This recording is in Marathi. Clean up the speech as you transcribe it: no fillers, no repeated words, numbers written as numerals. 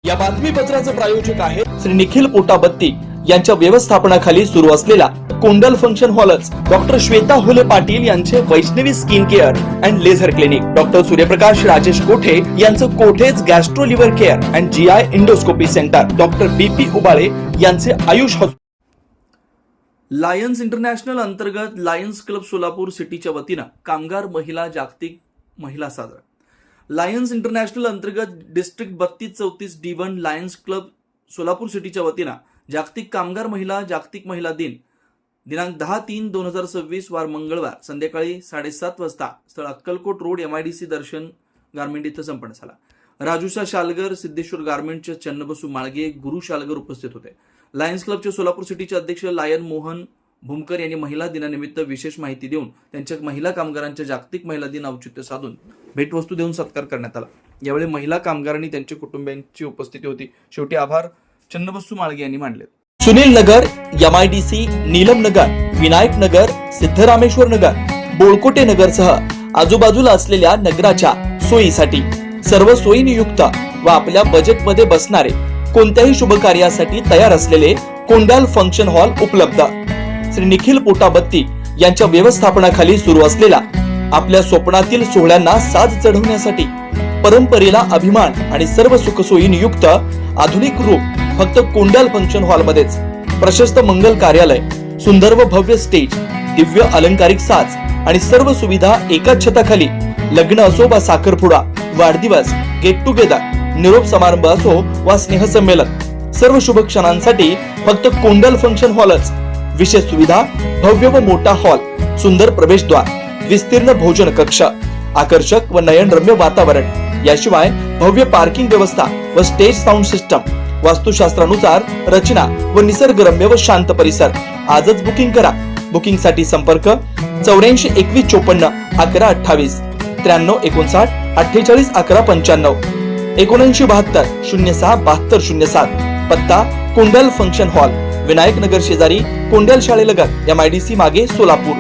या बातमीपत्राचे प्रायोजक आहे श्री निखिल पोटाबत्ती यांच्या व्यवस्थापनाखाली सुरू असलेला कोंडल फंक्शन हॉलच डॉक्टर श्वेता हुले पाटील यांचे Vaishnavi skin care and laser clinic, doctor Suryaprakash Rajesh Kothe यांचं कोठेज gastro liver care and GI endoscopy centre, doctor BP उबाळे यांचे आयुष हॉस्पिटल। लायन्स इंटरनॅशनल अंतर्गत लायन्स क्लब सोलापूर सिटीच्या वतीनं कामगार महिला जागतिक महिला साजरा। लायन्स इंटरनॅशनल अंतर्गत district 32-34 D1 lions club Solapur सिटीच्या वतीनं जागतिक कामगार महिला जागतिक महिला दिन दिनांक 10/3/2026 वार मंगळवार संध्याकाळी 7:30 वाजता स्थळ अक्कलकोट रोड MIDC दर्शन गारमेंट इथं संपन्न झाला। राजूषा शालगर, सिद्धेश्वर गारमेंटचे चन्नबसू माळगे, गुरु शालगर उपस्थित होते। लायन्स क्लबचे सोलापूर सिटीचे अध्यक्ष लायन मोहन भूमकर यांनी महिला दिनानिमित्त विशेष माहिती देऊन त्यांच्या महिला कामगारांच्या जागतिक महिला दिन औचित्य साधून भेटवस्तू देऊन सत्कार करण्यात आला। यावेळी महिला कामगारांनी त्यांच्या कुटुंबियांची उपस्थिती होती। शेवटी आभार चन्नबसू माळगे यांनी मानले। सुनील नगर, MIDC, नीलम नगर, विनायक नगर, सिद्धरामेश्वर नगर, बोळकोटे नगरसह आजूबाजूला असलेल्या नगराच्या सोयीसाठी सर्व सोयीनियुक्त व आपल्या बजेटमध्ये बसणारे कोणत्याही शुभ कार्यासाठी तयार असलेले कोंडाल फंक्शन हॉल उपलब्ध। श्री निखिल पोटाबत्ती यांच्या व्यवस्थापनाखाली सुरू असलेला आपल्या स्वप्नातील सोहळ्यांना साज चढवण्यासाठी परंपरेला अभिमान आणि सर्व सुखसोयी युक्त आधुनिक रूप फक्त कोंडाल फंक्शन हॉल मध्येच। प्रशस्त मंगल कार्यालय, सुंदर व भव्य स्टेज, दिव्य अलंकारिक साज आणि सर्व सुविधा एकाच छताखाली। लग्न असो वा साखरपुडा, वाढदिवस, गेट टुगेदर, निरोप समारंभ असो वा स्नेहसंमेलन, सर्व शुभ क्षणांसाठी फक्त कोंडाल फंक्शन हॉलच। विशेष सुविधा, भव्य व मोठा हॉल, सुंदर प्रवेशद्वार, विस्तीर्ण भोजन कक्ष, आकर्षक व नयनरम्य वातावरण, याशिवाय भव्य पार्किंग व्यवस्था व स्टेज साऊंड सिस्टम, वास्तुशास्त्रानुसार रचना व निसर्गरम्य व शांत परिसर। आजच बुकिंग करा। बुकिंग साठी संपर्क 84 21 54 11 28 93 59 48 11 95 79 72 06 72 07। पत्ता कोंडाल फंक्शन हॉल, विनायक नगर शेजारी कोंडाल शाळेलगत MIDC मागे सोलापूर।